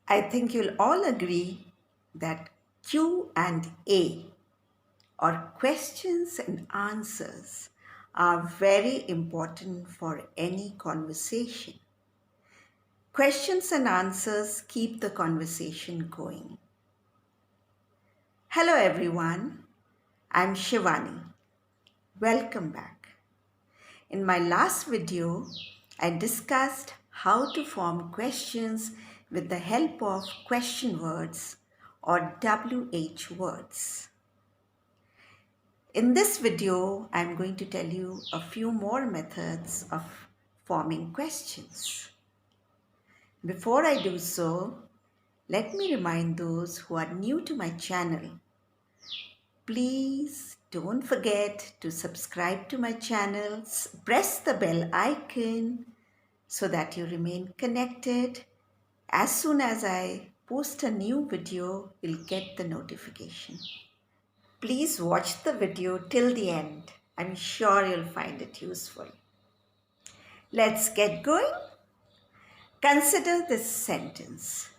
I think you'll all agree that Q and A, or questions and answers, are very important for any conversation. Questions and answers keep the conversation going. Hello everyone, I'm Shivani. Welcome back. In my last video, I discussed how to form questions with the help of question words or WH words. In this video, I'm going to tell you a few more methods of forming questions. Before I do so, let me remind those who are new to my channel, please don't forget to subscribe to my channel, press the bell icon so that you remain connected. As soon as I post a new video, you'll get the notification. Please watch the video till the end. I'm sure you'll find it useful. Let's get going. Consider this sentence.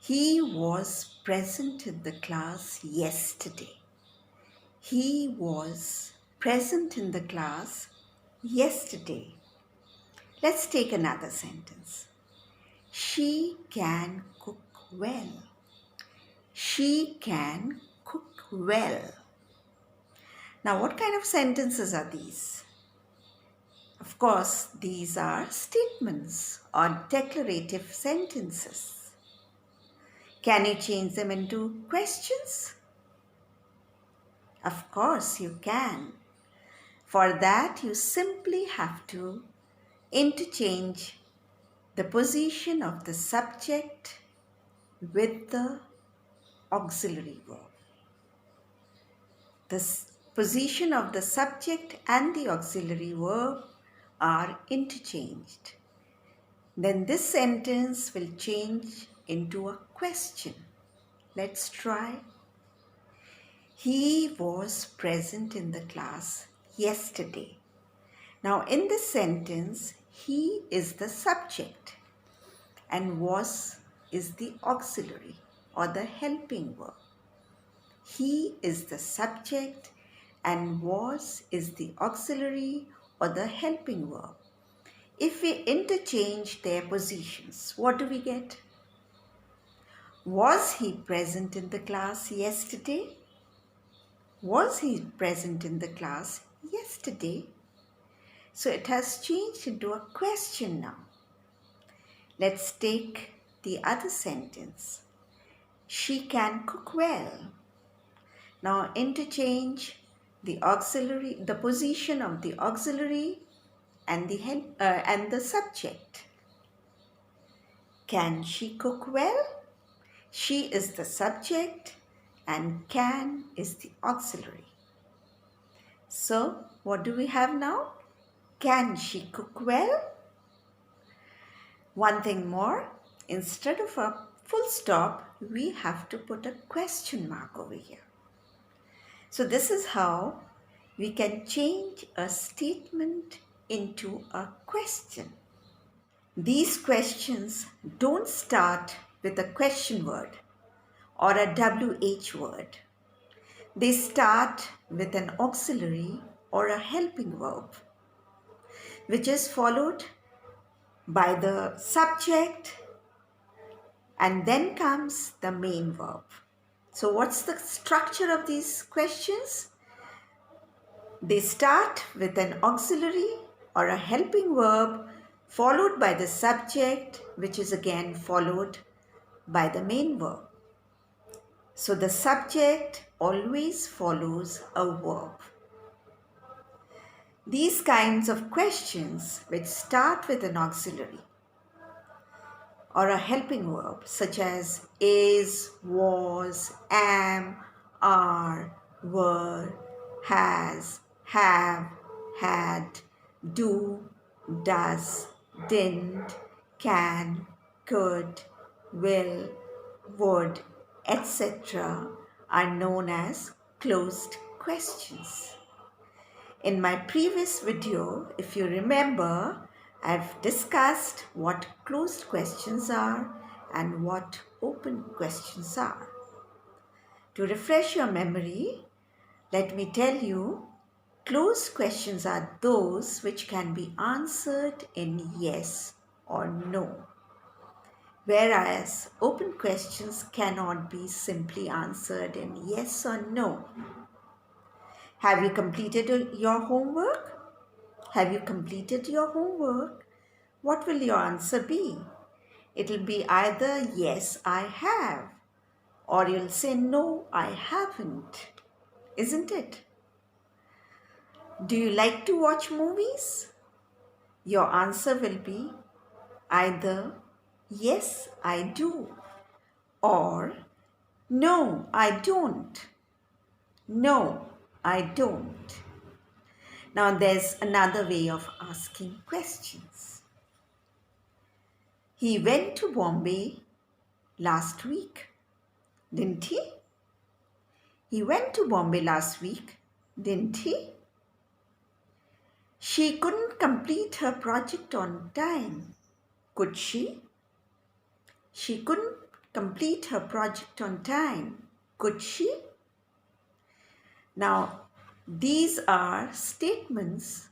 He was present in the class yesterday. He was present in the class yesterday. Let's take another sentence. She can cook well. She can cook well. Now, what kind of sentences are these? Of course, these are statements or declarative sentences. Can you change them into questions? Of course, you can. For that, you simply have to interchange the position of the subject with the auxiliary verb. The position of the subject and the auxiliary verb are interchanged. Then this sentence will change into a question. Let's try. He was present in the class yesterday. Now in this sentence, he is the subject and was is the auxiliary or the helping verb. He is the subject and was is the auxiliary or the helping verb. If we interchange their positions, what do we get? Was he present in the class yesterday? Was he present in the class yesterday? So it has changed into a question now. Let's take the other sentence. She can cook well. Now interchange the auxiliary, the position of the auxiliary and the subject. Can she cook well? She is the subject and can is the auxiliary. So what do we have now? Can she cook well? One thing more, instead of a full stop, we have to put a question mark over here. So this is how we can change a statement into a question. These questions don't start with a question word or a WH word. They start with an auxiliary or a helping verb, which is followed by the subject, and then comes the main verb. So what's the structure of these questions? They start with an auxiliary or a helping verb followed by the subject, which is again followed by the main verb. So the subject always follows a verb. These kinds of questions which start with an auxiliary or a helping verb such as is, was, am, are, were, has, have, had, do, does, didn't, can, could, will, would, etc. are known as closed questions. In my previous video, if you remember, I've discussed what closed questions are and what open questions are. To refresh your memory, let me tell you, closed questions are those which can be answered in yes or no, whereas open questions cannot be simply answered in yes or no. Have you completed your homework? Have you completed your homework? What will your answer be? It'll be either yes, I have, or you'll say no, I haven't. Isn't it? Do you like to watch movies? Your answer will be either yes, I do, or no, I don't. No, I don't. Now there's another way of asking questions. He went to Bombay last week, didn't he? He went to Bombay last week, didn't he? She couldn't complete her project on time, could she? She couldn't complete her project on time, could she? Now, these are statements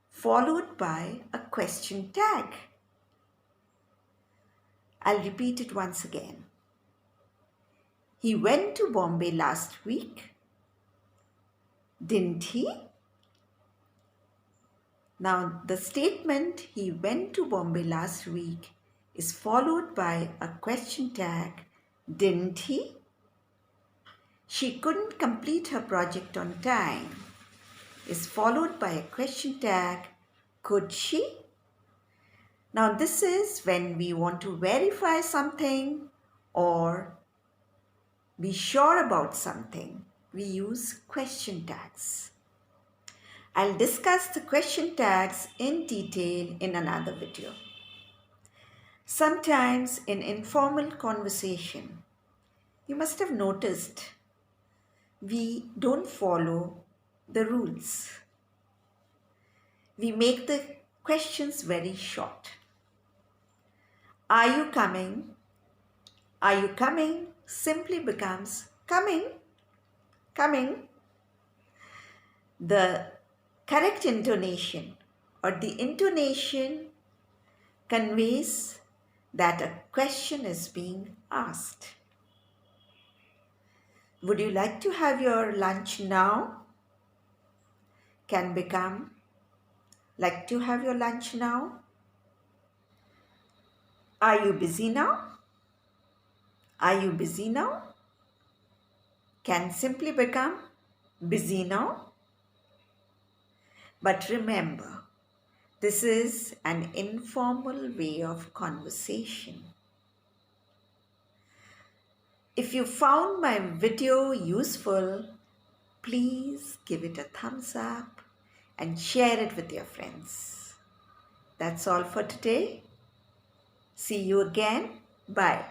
followed by a question tag. I'll repeat it once again. He went to Bombay last week, didn't he? Now, the statement he went to Bombay last week is followed by a question tag, didn't he? She couldn't complete her project on time is followed by a question tag, could she? Now, this is when we want to verify something or be sure about something. We use question tags. I'll discuss the question tags in detail in another video. Sometimes in informal conversation, you must have noticed we don't follow the rules. We make the questions very short. Are you coming? Are you coming? Simply becomes coming, coming. The correct intonation or the intonation conveys that a question is being asked. Would you like to have your lunch now? Can become like to have your lunch now? Are you busy now? Are you busy now? Can simply become busy now. But remember, this is an informal way of conversation. If you found my video useful, please give it a thumbs up and share it with your friends. That's all for today. See you again. Bye.